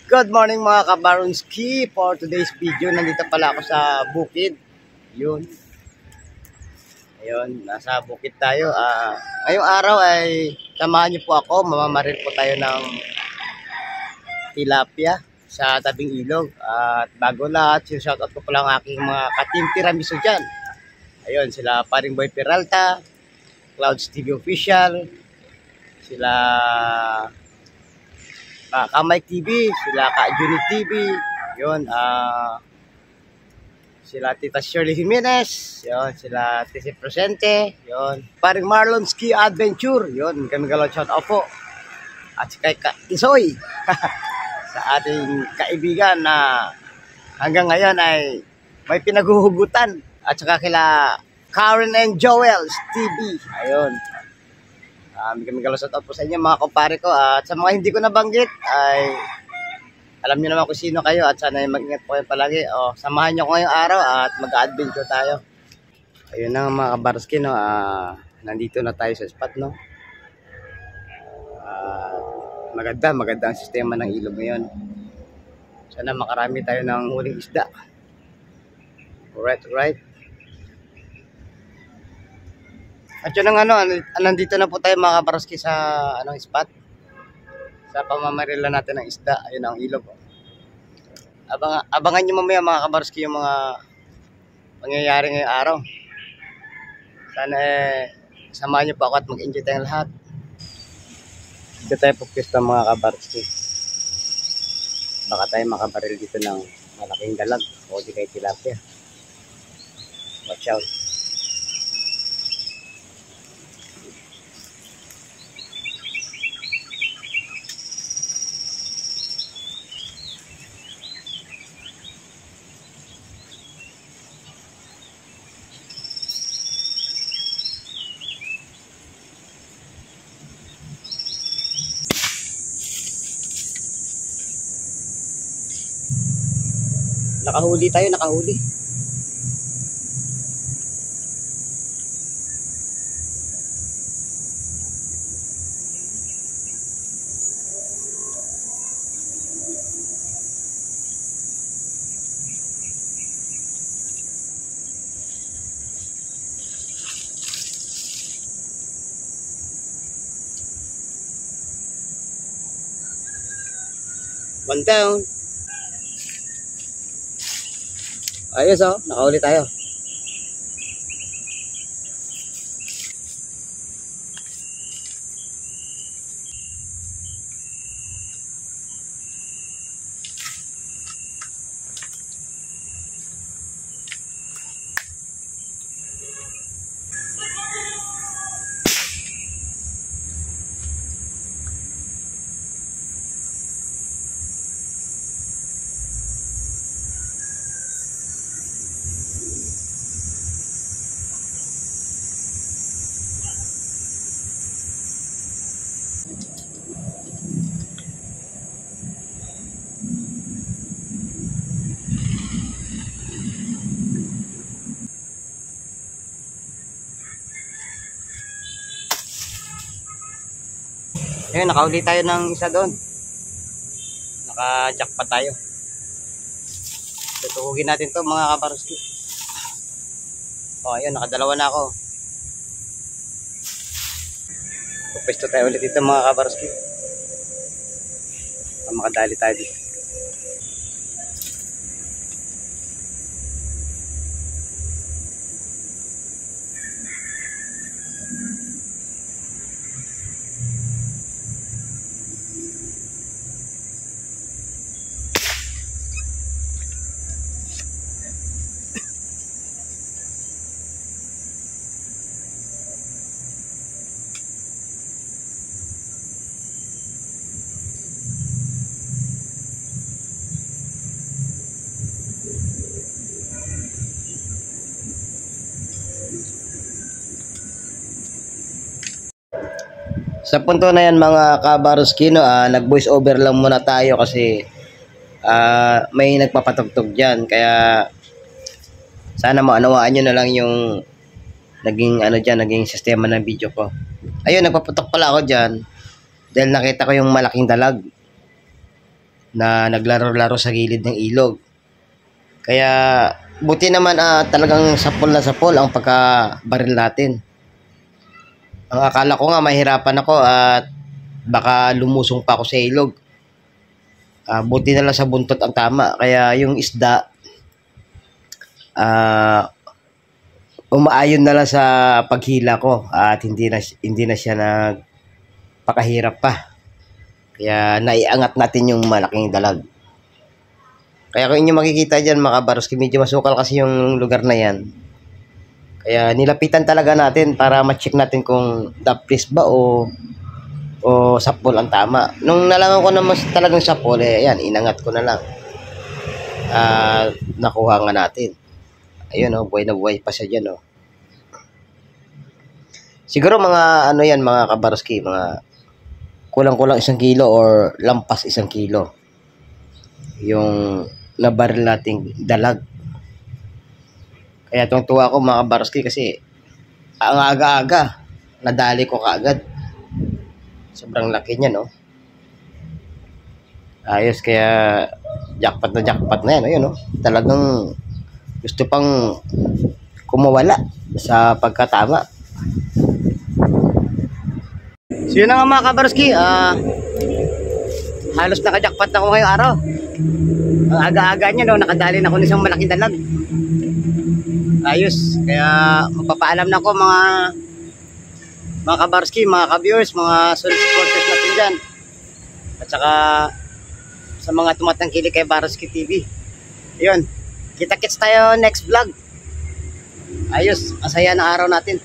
Good morning mga kabaronski. For today's video, nandito pala ako sa bukid. Yun. Ayun, nasa bukid tayo. Ngayong araw ay samahan niyo po ako. Mamamaril po tayo ng tilapia sa tabing ilog. At bago lahat, shoutout ko pala ang aking mga ka-team tiramisu dyan. Ayun, sila Paring Boy Peralta, Clouds TV Official, sila Kamay TV, sila Ka-Juni TV, yun, sila Tita Shirley Jimenez, yun, sila Tisi Presente, yun, Paring Marlon Ski Adventure, yun, kami galawang shout out po. At si kay Isoy, sa ating kaibigan na hanggang ngayon ay may pinaguhugutan. At saka kila Karen and Joel TV, ayun. Kami shout out po sa inyo mga kumpare ko. At sa mga hindi ko nabanggit ay alam niyo naman kung sino kayo at sana mag-ingat po kayo palagi. Samahan niyo ko ngayong araw at mag-adventure tayo. Ayun na mga kabarski, no? Nandito na tayo sa spot, no? Maganda ang sistema ng ilog ngayon. Sana makarami tayo ng huling isda. Right. At yun ang nandito na po tayo mga kabaroski sa spot. Sa pamamarila natin ng isda. Ayun ang ilog. Abangan nyo mamaya mga kabaroski yung mga mangyayari ngayong araw. Sana samahan nyo po ako at mag-enjoy tayong lahat. Dito tayo pupista mga kabaroski. Baka tayo makabaril dito ng malaking dalag o di kay tilapia. Watch out. Nakahuli tayo. One down. Ayos nakahuli tayo. Ayun, nakahuli tayo ng isa doon. Naka-jackpot tayo. Tutugugin natin to mga kabaroski. Ayun, nakadalawa na ako. Pupesto tayo ulit dito mga kabaroski. Makadali tayo dito. Sa punto na yan mga kabaroski, nag-voice over lang muna tayo kasi may nagpapatugtog dyan. Kaya sana maunawaan nyo na lang yung naging sistema ng video ko. Ayun, nagpaputok pala ako dyan dahil nakita ko yung malaking dalag. na naglaro-laro sa gilid ng ilog. Kaya buti naman talagang sapol na sapol ang pagkabaril natin. Ang akala ko nga mahirapan ako at baka lumusong pa ako sa ilog. Buti na lang sa buntot ang tama. Kaya yung isda umaayon na lang sa paghila ko at hindi na siya nagpakahirap pa. Kaya naiangat natin yung malaking dalag. Kaya kung inyo makikita dyan mga kabaroski, medyo masukal kasi yung lugar na yan. Kaya nilapitan talaga natin para ma-check natin kung daplis ba o sapol ang tama. Nung nalaman ko naman talagang sapol, ayan, inangat ko na lang. Nakuha nga natin. Ayun, buhay na buhay pa siya dyan, Siguro mga yan mga kabaroski, mga kulang-kulang 1 kilo or lampas 1 kilo. Yung nabaril nating dalag. Kaya tuwa ko mga kabaroski kasi ang aga-aga nadali ko kaagad. Sobrang laki niya, Ayos, kaya jackpot na yan, ayun, Talagang gusto pang kumawala sa pagkatama. So yun na nga mga kabaroski, halos naka-jackpot ako ngayong araw. Ang aga-aga niya, nakadali na ako ng isang malaking dalag. Ayos, kaya magpapaalam na ako mga kabaroski, mga ka-viewers, mga solid supporters natin dyan. At saka sa mga tumatangkilik kay Baroski TV. Ayun, kita-kits tayo next vlog. Ayos, masaya na araw natin.